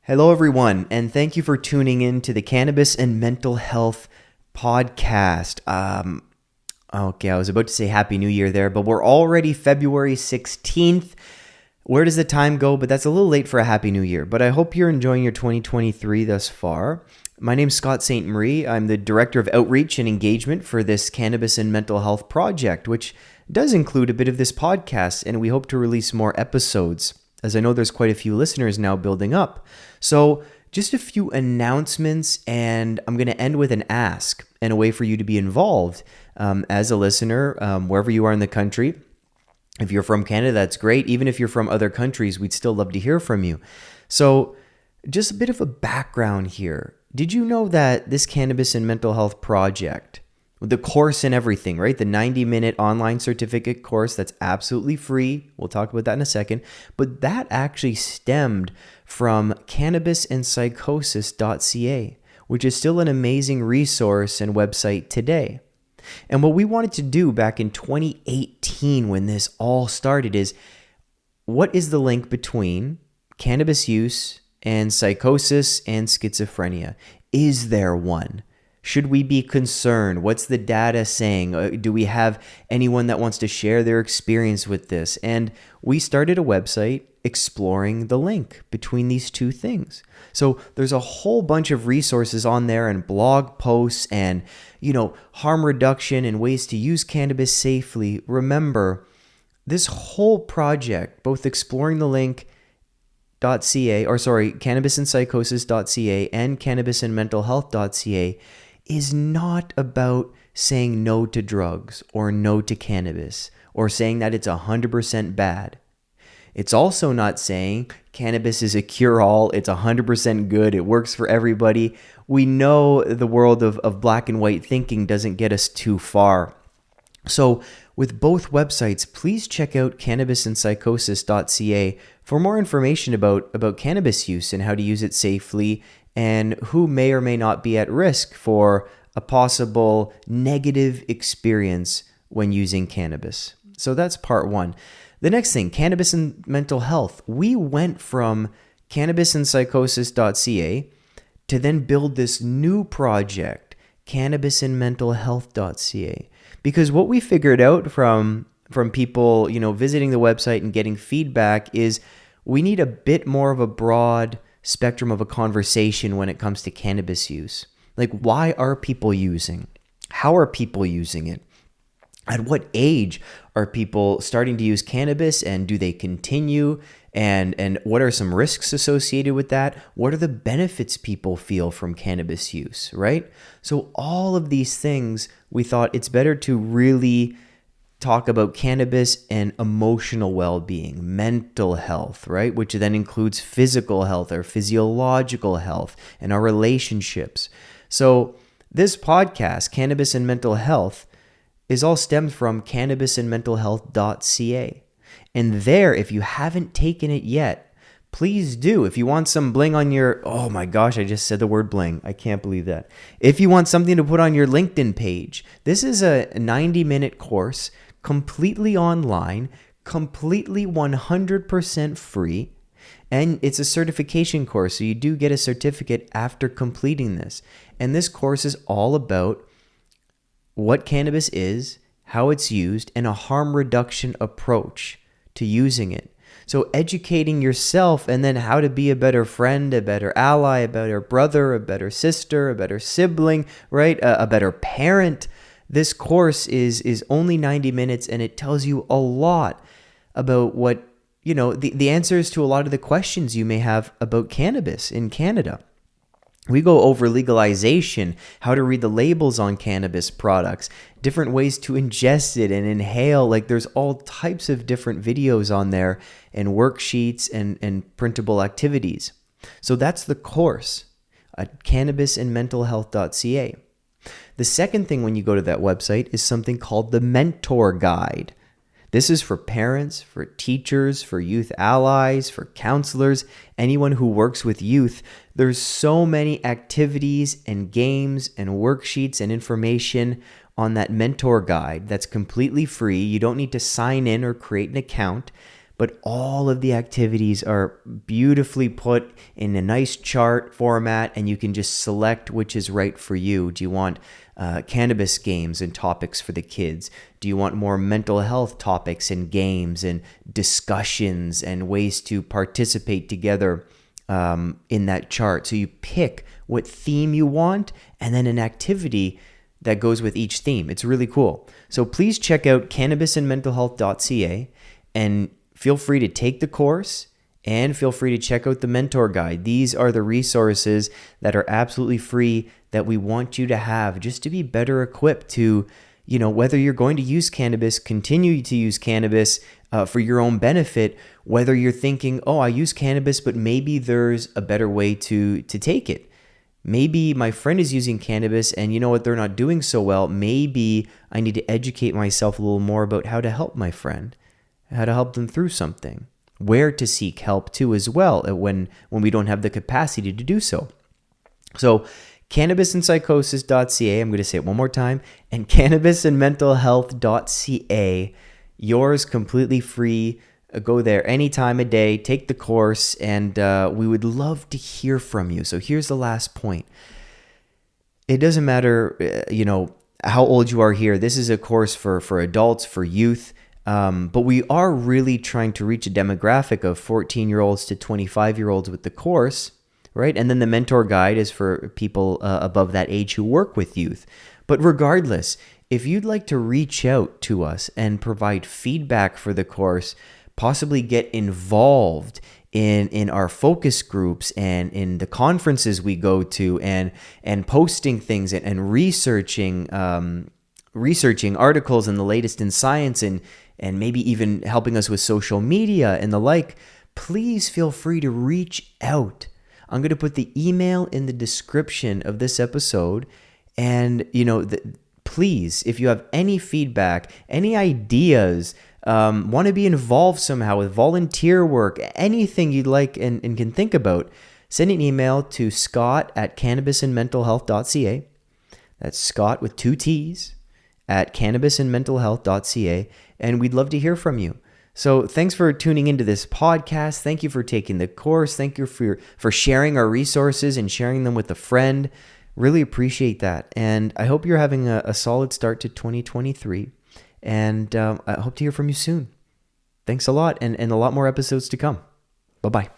Hello, everyone, and thank you for tuning in to the Cannabis and Mental Health podcast. Okay, I was about to say Happy New Year there, but we're already February 16th. Where does the time go? But that's a little late for a Happy New Year. But I hope you're enjoying your 2023 thus far. My name's Scott St. Marie. I'm the Director of Outreach and Engagement for this Cannabis and Mental Health project, which does include a bit of this podcast, and we hope to release more episodes, as I know there's quite a few listeners now building up. So just a few announcements, and I'm going to end with an ask and a way for you to be involved as a listener, wherever you are in the country. If you're from Canada, that's great. Even if you're from other countries, we'd still love to hear from you. So just a bit of a background here. Did you know that this Cannabis and Mental Health project, the course and everything, right? The 90-minute online certificate course that's absolutely free. We'll talk about that in a second. But that actually stemmed from cannabispsychosis.ca, which is still an amazing resource and website today. And what we wanted to do back in 2018 when this all started is, what is the link between cannabis use and psychosis and schizophrenia? Is there one? Should we be concerned? What's the data saying? Do we have anyone that wants to share their experience with this? And we started a website exploring the link between these two things. So there's a whole bunch of resources on there and blog posts and, harm reduction and ways to use cannabis safely. Remember, this whole project, both exploring the link cannabispsychosis.ca and cannabisandmentalhealth.ca, is not about saying no to drugs or no to cannabis or saying that it's 100% bad. It's also not saying cannabis is a cure-all, it's 100% good, it works for everybody. We know the world of black and white thinking doesn't get us too far. So with both websites, please check out cannabispsychosis.ca for more information about cannabis use and how to use it safely and who may or may not be at risk for a possible negative experience when using cannabis. So that's part one. The next thing, cannabis and mental health. We went from cannabispsychosis.ca to then build this new project, cannabisandmentalhealth.ca. Because what we figured out from people, visiting the website and getting feedback is we need a bit more of a broad spectrum of a conversation when it comes to cannabis use. Like, why are people using? How are people using it? At what age are people starting to use cannabis, and do they continue? And what are some risks associated with that? What are the benefits people feel from cannabis use, right? So all of these things, we thought it's better to really talk about cannabis and emotional well-being, mental health, right? Which then includes physical health or physiological health and our relationships. So this podcast, Cannabis and Mental Health, is all stemmed from cannabisandmentalhealth.ca. And there, if you haven't taken it yet, please do. If you want some bling on your, oh my gosh, I just said the word bling. I can't believe that. If you want something to put on your LinkedIn page, this is a 90-minute course, completely online, completely 100% free. And it's a certification course, so you do get a certificate after completing this. And this course is all about what cannabis is, how it's used, and a harm reduction approach to using it. So educating yourself and then how to be a better friend, a better ally, a better brother, a better sister, a better sibling, right? A better parent. This course is only 90 minutes, and it tells you a lot about what, the answers to a lot of the questions you may have about cannabis in Canada. We go over legalization, how to read the labels on cannabis products, different ways to ingest it and inhale. Like, there's all types of different videos on there and worksheets and printable activities. So that's the course at cannabisandmentalhealth.ca. The second thing when you go to that website is something called the Mentor Guide. This is for parents, for teachers, for youth allies, for counselors, anyone who works with youth. There's so many activities and games and worksheets and information on that mentor guide that's completely free. You don't need to sign in or create an account, but all of the activities are beautifully put in a nice chart format, and you can just select which is right for you. Do you want cannabis games and topics for the kids? Do you want more mental health topics and games and discussions and ways to participate together in that chart? So you pick what theme you want and then an activity that goes with each theme. It's really cool. So please check out cannabisandmentalhealth.ca and feel free to take the course and feel free to check out the mentor guide. These are the resources that are absolutely free that we want you to have just to be better equipped to, whether you're going to use cannabis, continue to use cannabis for your own benefit, whether you're thinking, oh, I use cannabis, but maybe there's a better way to take it. Maybe my friend is using cannabis and you know what, they're not doing so well. Maybe I need to educate myself a little more about how to help my friend, how to help them through something, where to seek help too as well when we don't have the capacity to do so. So cannabisandpsychosis.ca, I'm going to say it one more time, and cannabisandmentalhealth.ca, yours completely free. Go there any time of day, take the course, and we would love to hear from you. So here's the last point. It doesn't matter, how old you are here. This is a course for adults, for youth, but we are really trying to reach a demographic of 14-year-olds to 25-year-olds with the course, right? And then the mentor guide is for people above that age who work with youth. But regardless, if you'd like to reach out to us and provide feedback for the course, possibly get involved in our focus groups and in the conferences we go to and posting things and researching articles and the latest in science and maybe even helping us with social media and the like, please feel free to reach out. I'm going to put the email in the description of this episode. And, please, if you have any feedback, any ideas, want to be involved somehow with volunteer work, anything you'd like and can think about, send an email to scott@cannabisandmentalhealth.ca. That's Scott with 2 T's at cannabisandmentalhealth.ca. And we'd love to hear from you. So thanks for tuning into this podcast. Thank you for taking the course. Thank you for sharing our resources and sharing them with a friend. Really appreciate that. And I hope you're having a solid start to 2023. And I hope to hear from you soon. Thanks a lot, and a lot more episodes to come. Bye-bye.